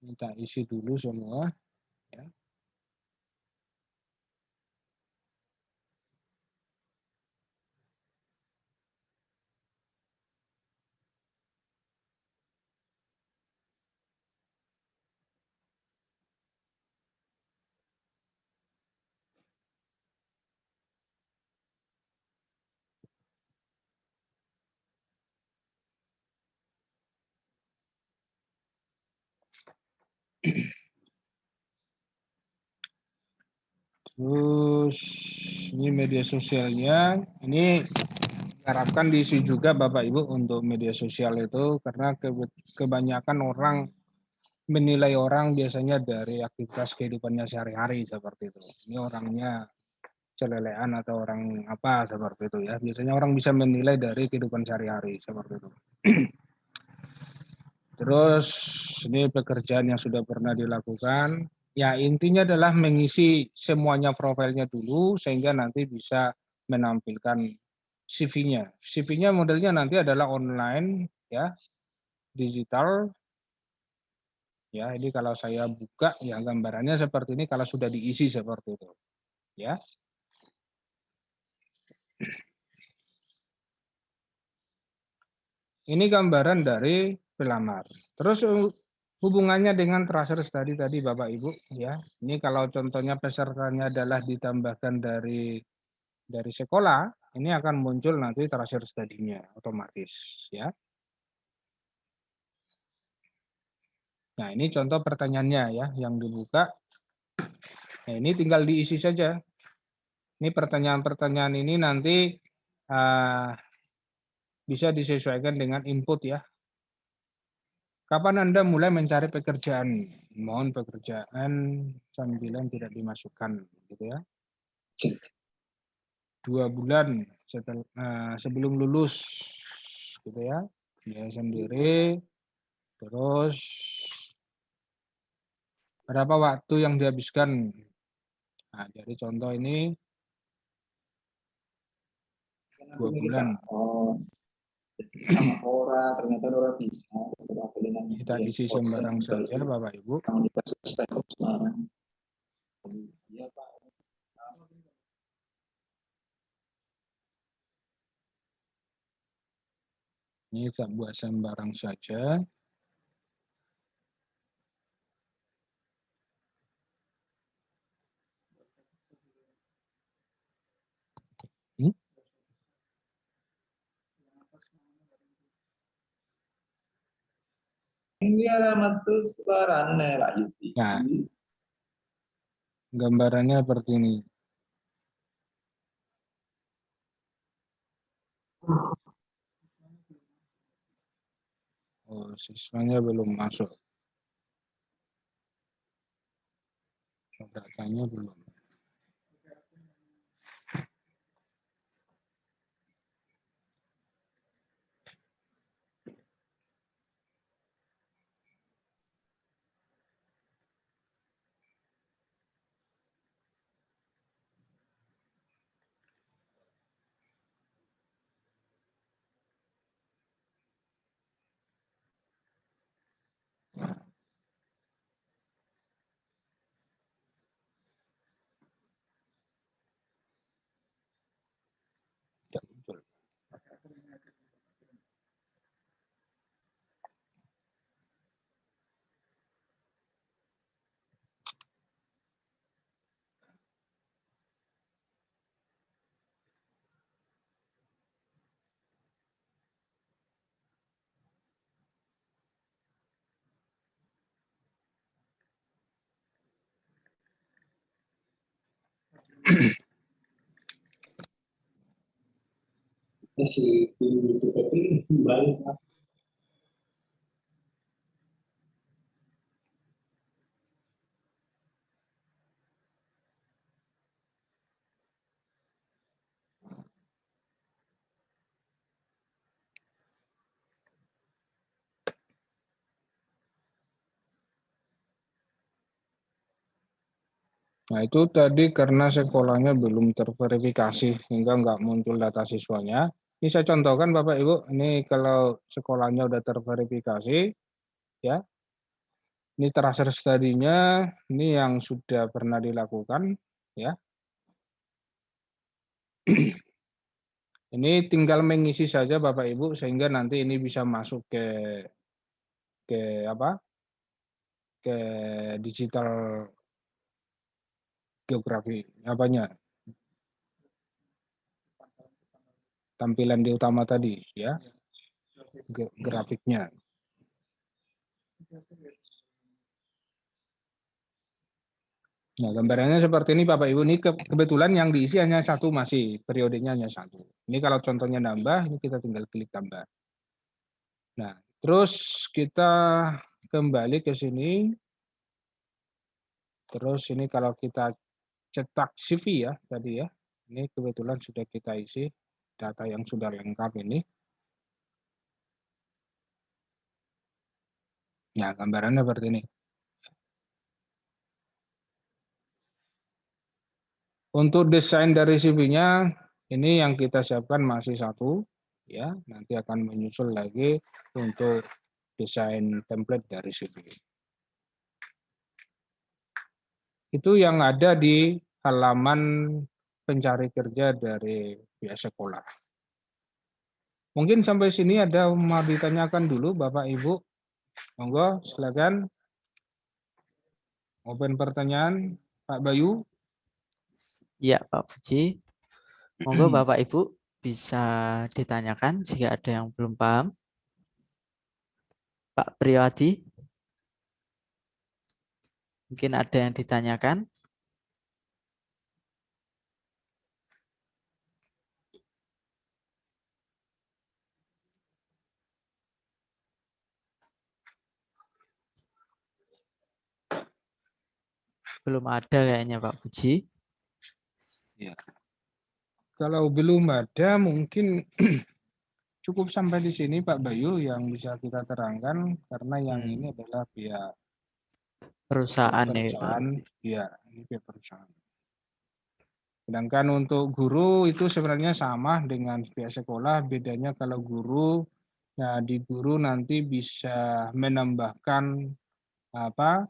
Kita isi dulu semua ya. Terus ini media sosialnya, ini harapkan diisi juga Bapak Ibu untuk media sosial itu, karena kebanyakan orang menilai orang biasanya dari aktivitas kehidupannya sehari-hari seperti itu. Ini orangnya celelean atau orang apa seperti itu ya. Biasanya orang bisa menilai dari kehidupan sehari-hari seperti itu. Terus ini pekerjaan yang sudah pernah dilakukan. Ya intinya adalah mengisi semuanya profilnya dulu sehingga nanti bisa menampilkan CV-nya. CV-nya modelnya nanti adalah online ya, digital. Ya, ini kalau saya buka ya gambarannya seperti ini kalau sudah diisi seperti itu. Ya. Ini gambaran dari pelamar. Terus hubungannya dengan tracer study tadi Bapak Ibu ya. Ini kalau contohnya pesertanya adalah ditambahkan dari sekolah, ini akan muncul nanti tracer study-nya otomatis ya. Nah, ini contoh pertanyaannya ya yang dibuka. Nah, ini tinggal diisi saja. Ini pertanyaan-pertanyaan ini nanti bisa disesuaikan dengan input ya. Kapan Anda mulai mencari pekerjaan? Mohon pekerjaan sambilan tidak dimasukkan, gitu ya. 2 bulan sebelum lulus, gitu ya. Dia sendiri. Terus berapa waktu yang dihabiskan? Nah, jadi contoh ini 2 bulan. Ternyata Nora bisa. Kita isi sembarang saja, Bapak Ibu. Ini kita buat sembarang saja. Nah, gambarannya seperti ini. Oh, siswanya belum masuk. Datanya belum. Tidak muncul. Nah, itu tadi karena sekolahnya belum terverifikasi sehingga nggak muncul data siswanya. Ini saya contohkan Bapak Ibu, ini kalau sekolahnya udah terverifikasi, ya, ini tracer study-nya, ini yang sudah pernah dilakukan, ya. Ini tinggal mengisi saja Bapak Ibu sehingga nanti ini bisa masuk ke apa? Ke digital geografi apanya? Tampilan di utama tadi, ya. Grafiknya. Nah, gambarannya seperti ini Bapak Ibu. Ini kebetulan yang diisi hanya satu masih, periodenya hanya satu. Ini kalau contohnya nambah, ini kita tinggal klik tambah. Nah, terus kita kembali ke sini. Terus ini kalau kita cetak CV ya tadi ya. Ini kebetulan sudah kita isi data yang sudah lengkap ini. Nah, gambarannya seperti ini. Untuk desain dari CV-nya, ini yang kita siapkan masih satu, ya. Nanti akan menyusul lagi untuk desain template dari CV. Itu yang ada di halaman pencari kerja dari pihak sekolah. Mungkin sampai sini ada mau ditanyakan dulu Bapak Ibu. Monggo, silakan. Open pertanyaan, Pak Bayu. Ya, Pak Puji. Monggo Bapak Ibu bisa ditanyakan jika ada yang belum paham. Pak Priyadi, mungkin ada yang ditanyakan. Belum ada kayaknya Pak Puji. Ya. Kalau belum ada, mungkin cukup sampai di sini Pak Bayu yang bisa kita terangkan, karena yang ini adalah pihak Perusahaan ya Pak perusahaan, Puji. ya ini pihak perusahaan. Sedangkan untuk guru itu sebenarnya sama dengan pihak sekolah, bedanya kalau guru, nah di guru nanti bisa menambahkan apa?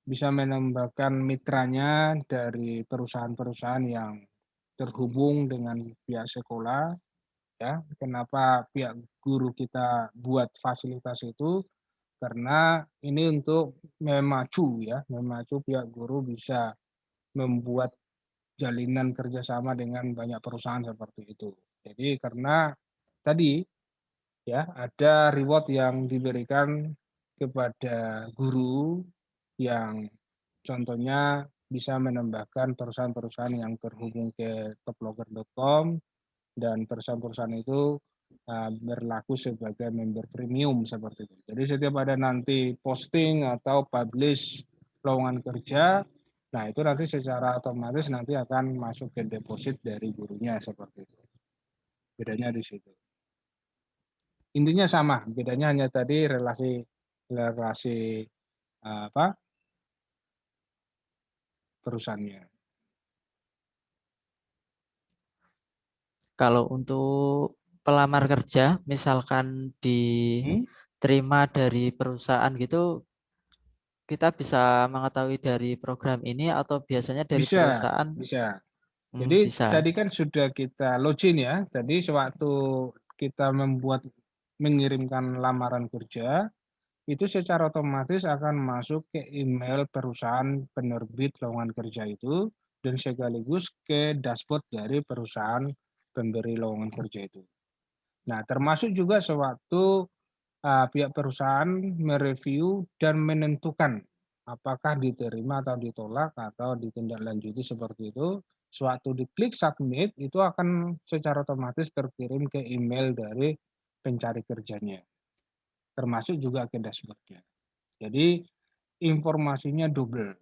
Bisa menambahkan mitranya dari perusahaan-perusahaan yang terhubung dengan pihak sekolah, ya. Kenapa pihak guru kita buat fasilitas itu? Karena ini untuk memacu pihak guru bisa membuat jalinan kerjasama dengan banyak perusahaan seperti itu. Jadi karena tadi ya ada reward yang diberikan kepada guru yang contohnya bisa menambahkan perusahaan-perusahaan yang terhubung ke toploger.com, dan perusahaan-perusahaan itu berlaku sebagai member premium seperti itu. Jadi setiap ada nanti posting atau publish lowongan kerja, nah itu nanti secara otomatis nanti akan masuk ke deposit dari gurunya seperti itu. Bedanya di situ. Intinya sama, bedanya hanya tadi relasi relasi apa perusahaannya. Kalau untuk pelamar kerja, misalkan diterima dari perusahaan gitu, kita bisa mengetahui dari program ini atau biasanya dari Bisa, perusahaan bisa. Jadi bisa. tadi kan sudah kita login ya. Tadi sewaktu kita mengirimkan lamaran kerja, itu secara otomatis akan masuk ke email perusahaan penerbit lowongan kerja itu dan sekaligus ke dashboard dari perusahaan pemberi lowongan kerja itu. Nah, termasuk juga sewaktu pihak perusahaan mereview dan menentukan apakah diterima atau ditolak atau ditindaklanjuti seperti itu. Sewaktu diklik submit itu akan secara otomatis terkirim ke email dari pencari kerjanya, termasuk juga ke dashboardnya. Jadi informasinya double.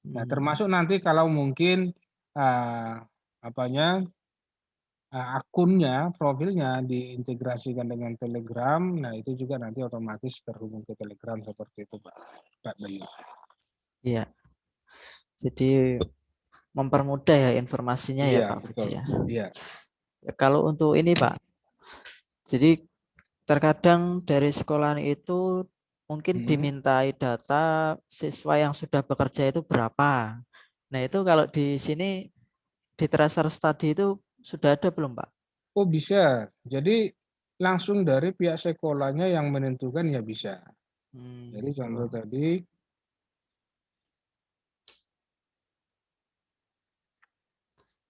Nah, termasuk nanti kalau mungkin apanya akunnya, profilnya diintegrasikan dengan Telegram, nah itu juga nanti otomatis terhubung ke Telegram seperti itu, Pak Bayu. Iya. Jadi mempermudah ya informasinya ya Iya, Pak betul. Puji ya. Iya. Ya, kalau untuk ini Pak, jadi terkadang dari sekolah itu mungkin dimintai data siswa yang sudah bekerja itu berapa. Nah itu kalau di sini di Tracer Study itu sudah ada belum Pak? Oh bisa. Jadi langsung dari pihak sekolahnya yang menentukan ya bisa. Jadi Gitu. contoh tadi,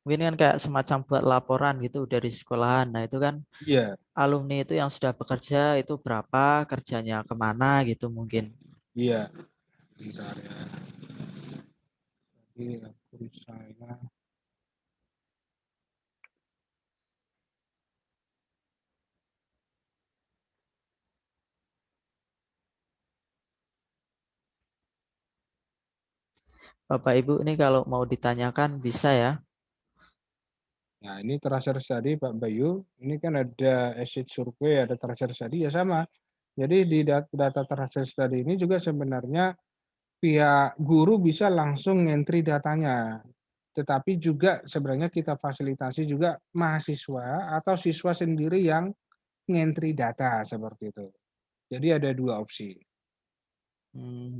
Mungkin kan kayak semacam buat laporan gitu dari sekolahan. Nah itu kan iya, alumni itu yang sudah bekerja itu berapa, kerjanya kemana gitu mungkin. iya. Bentar ya. Iya, guru saya. Bapak Ibu ini kalau mau ditanyakan bisa ya. Nah, ini tracer study Pak Bayu, ini kan ada exit survey, ada tracer study ya sama. Jadi di data tracer study ini juga sebenarnya pihak guru bisa langsung entry datanya. Tetapi juga sebenarnya kita fasilitasi juga mahasiswa atau siswa sendiri yang ngentri data seperti itu. Jadi ada dua opsi.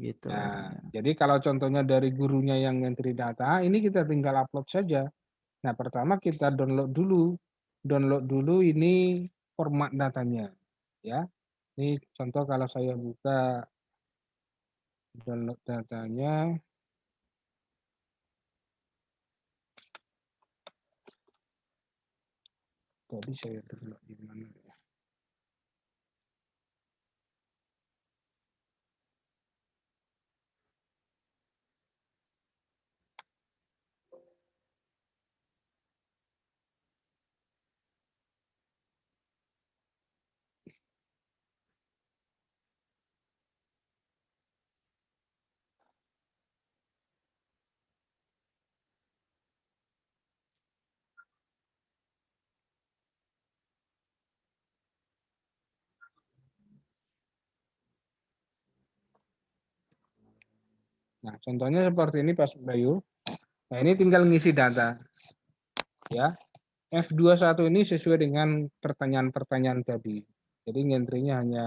Gitu. Nah, Ya. jadi kalau contohnya dari gurunya yang ngentri data, ini kita tinggal upload saja. Nah, pertama kita download dulu. Download dulu ini format datanya. Ya, ini contoh kalau saya buka download datanya, tadi saya download di mana ya? Nah, contohnya seperti ini Pak Bayu. Nah, ini tinggal ngisi data. Ya, F21 ini sesuai dengan pertanyaan-pertanyaan tadi. Jadi ngentrinya hanya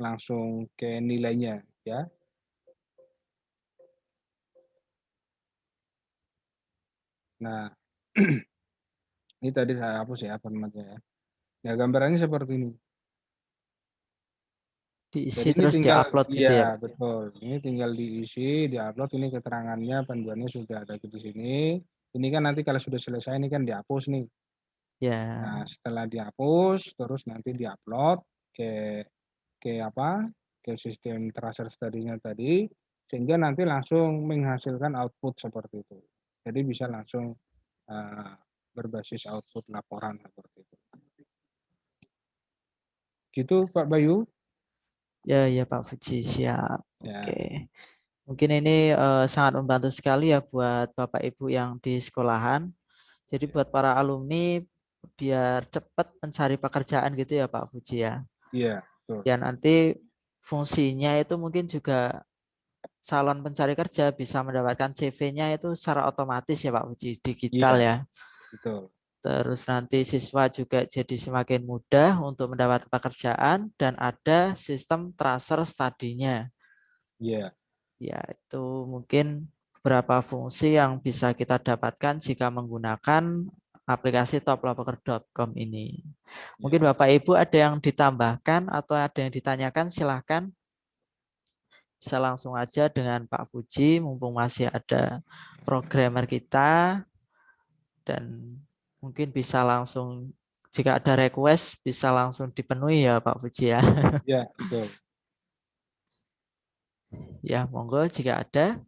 langsung ke nilainya, ya. Nah, ini tadi saya hapus ya formatnya ya. Nah, gambarannya seperti ini. Jadi Diisi ini terus tinggal, diupload gitu ya, iya Pak. betul. Ini tinggal diisi, diupload. Ini keterangannya, panduannya sudah ada di sini. Ini kan nanti kalau sudah selesai ini kan dihapus nih. Nah, Ya. setelah dihapus, terus nanti diupload ke apa? Ke sistem tracer study-nya tadi, sehingga nanti langsung menghasilkan output seperti itu. Jadi bisa langsung uh, berbasis output laporan seperti itu. Gitu Pak Bayu. Ya, ya Pak Fuji, siap. Ya, Oke. Mungkin ini sangat membantu sekali ya buat Bapak Ibu yang di sekolahan. Jadi ya, buat para alumni biar cepat mencari pekerjaan gitu ya Pak Fuji ya. iya, betul. Ya nanti fungsinya itu mungkin juga calon pencari kerja bisa mendapatkan CV-nya itu secara otomatis ya Pak Fuji, digital Iya, ya. betul. Terus nanti siswa juga jadi semakin mudah untuk mendapat pekerjaan dan ada sistem tracer study-nya. Iya, Ya, itu mungkin beberapa fungsi yang bisa kita dapatkan jika menggunakan aplikasi toplover.com ini. Mungkin iya. Bapak Ibu ada yang ditambahkan atau ada yang ditanyakan, silahkan. Bisa langsung aja dengan Pak Fuji, mumpung masih ada programmer kita, dan mungkin bisa langsung, jika ada request, bisa langsung dipenuhi ya Pak Fuji ya. Iya, betul. Ya, monggo jika ada.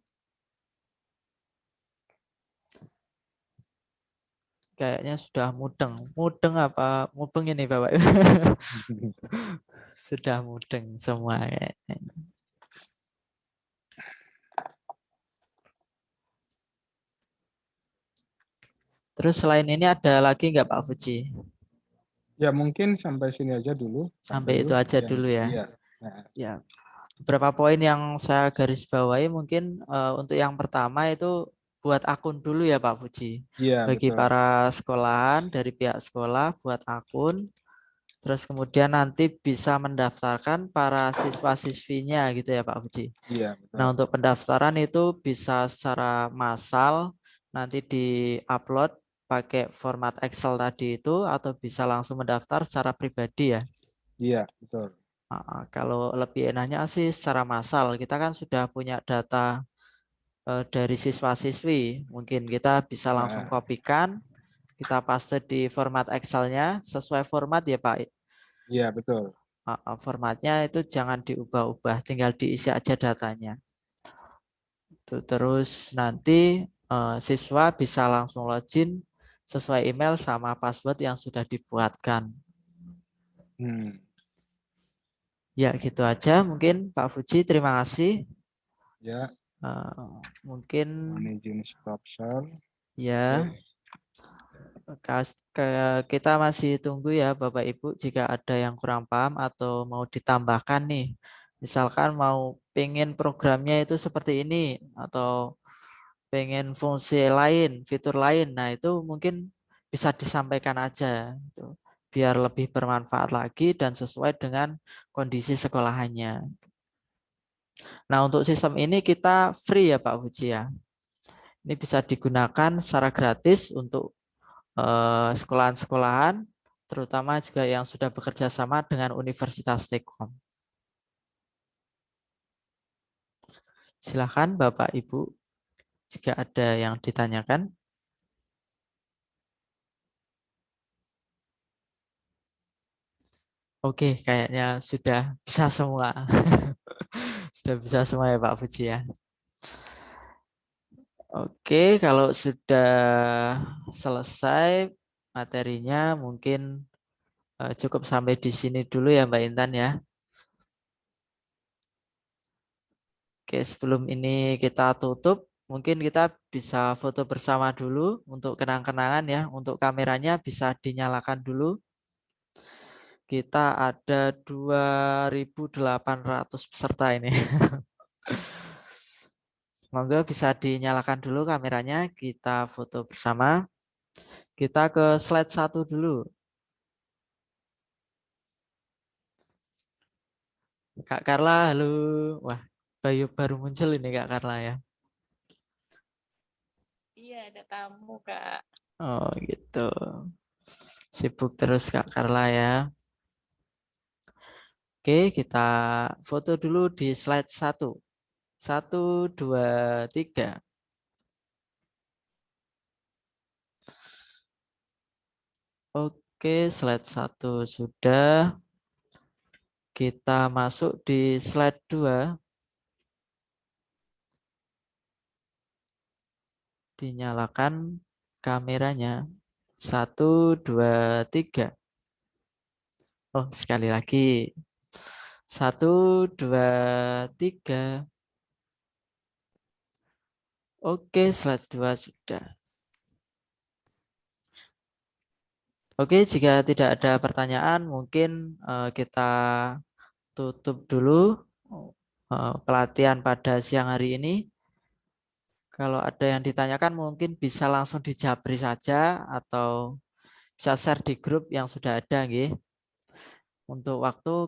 Kayaknya sudah mudeng. Mudeng apa? Mudeng ini Bapak. Sudah mudeng semua kayaknya. Terus selain ini ada lagi nggak Pak Fuji? Ya, mungkin sampai sini aja dulu, Pak Sampai Bayu. itu aja Ya, dulu ya. iya. Nah, Ya, beberapa poin yang saya garis bawahi mungkin untuk yang pertama itu buat akun dulu ya Pak Fuji. iya, Bagi betul. para sekolahan dari pihak sekolah buat akun. Terus kemudian nanti bisa mendaftarkan para siswa-siswinya gitu ya Pak Fuji. Iya, Nah, betul. untuk pendaftaran itu bisa secara massal, nanti di-upload pakai format Excel tadi itu, atau bisa langsung mendaftar secara pribadi ya. Iya, betul. Kalau lebih enaknya sih secara massal, kita kan sudah punya data dari siswa-siswi, mungkin kita bisa langsung Nah, kopikan, kita paste di format Excel-nya, sesuai format ya Pak. iya, betul. Formatnya itu jangan diubah-ubah, tinggal diisi aja datanya. Terus nanti siswa bisa langsung login sesuai email sama password yang sudah dibuatkan. Ya, gitu aja mungkin Pak Fuji. Terima kasih. Ya, Mungkin izin stop share. ya. Kita masih tunggu ya Bapak Ibu jika ada yang kurang paham atau mau ditambahkan nih. Misalkan mau pengen programnya itu seperti ini atau pengen fungsi lain, fitur lain. Nah, itu mungkin bisa disampaikan aja gitu, biar lebih bermanfaat lagi dan sesuai dengan kondisi sekolahannya. Nah, untuk sistem ini kita free ya Pak Fuji ya. Ini bisa digunakan secara gratis untuk sekolahan-sekolahan, terutama juga yang sudah bekerja sama dengan Universitas Telkom. Silakan Bapak Ibu jika ada yang ditanyakan. Oke, kayaknya sudah bisa semua. Sudah bisa semua ya Pak Fuji ya. Oke, kalau sudah selesai materinya mungkin cukup sampai di sini dulu ya Mbak Intan ya. Oke, sebelum ini kita tutup, mungkin kita bisa foto bersama dulu untuk kenang-kenangan ya. Untuk kameranya bisa dinyalakan dulu. Kita ada 2.800 peserta ini. Monggo bisa dinyalakan dulu kameranya, kita foto bersama. Kita ke slide 1 dulu. Kak Carla, halo. Wah, baru muncul ini Kak Carla ya. Iya, ada tamu, Kak. Oh, gitu. Sibuk terus Kak Carla ya. Oke, kita foto dulu di slide 1. 1, 2, 3. Oke, slide 1 sudah. Kita masuk di slide 2. Dinyalakan kameranya. 1, 2, 3. Oh, sekali lagi. 1, 2, 3. Oke, slide 2 sudah. Oke, jika tidak ada pertanyaan, mungkin kita tutup dulu pelatihan pada siang hari ini. Kalau ada yang ditanyakan mungkin bisa langsung dijabri saja atau bisa share di grup yang sudah ada. Nggih. Untuk waktu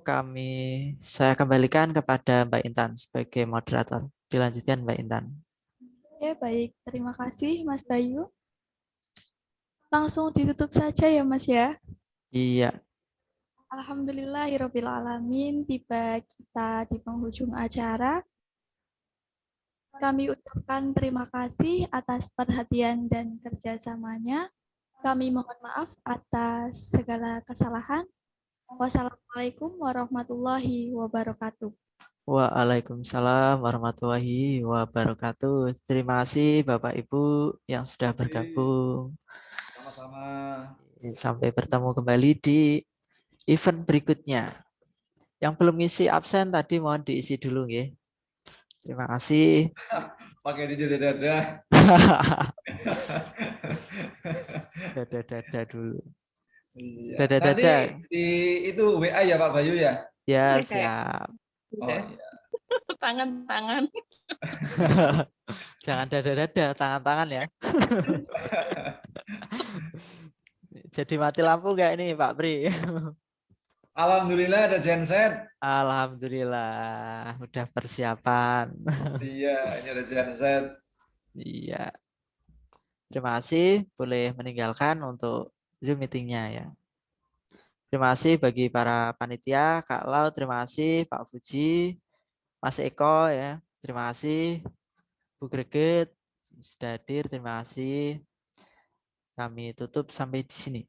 saya kembalikan kepada Mbak Intan sebagai moderator. Dilanjutkan Mbak Intan. Ya, baik. Terima kasih Mas Bayu. Langsung ditutup saja ya Mas ya. Iya. Alhamdulillahirrabbilalamin, tiba kita di penghujung acara. Kami ucapkan terima kasih atas perhatian dan kerjasamanya. Kami mohon maaf atas segala kesalahan. Wassalamualaikum warahmatullahi wabarakatuh. Waalaikumsalam warahmatullahi wabarakatuh. Terima kasih Bapak Ibu yang sudah bergabung. Sama-sama. Sampai bertemu kembali di event berikutnya. Yang belum ngisi absen tadi mohon diisi dulu nggih. Terima kasih. Pakai di dada-dada. Dada-dada dulu. Iya. Dada-dada. Nanti di itu WA ya Pak Bayu ya? Ya, Iya, Kak. siap. Oh iya. Tangan-tangan. Jangan dada-dada, tangan-tangan ya. Jadi mati lampu nggak ini Pak Pri? Alhamdulillah ada genset. Alhamdulillah, udah persiapan. Iya, ini ada genset. Iya. Terima kasih, boleh meninggalkan untuk Zoom meetingnya ya. Terima kasih bagi para panitia, Kak Lau, terima kasih, Pak Fuji, Mas Eko ya, terima kasih, Bu Greget sudah hadir, terima kasih. Kami tutup sampai di sini.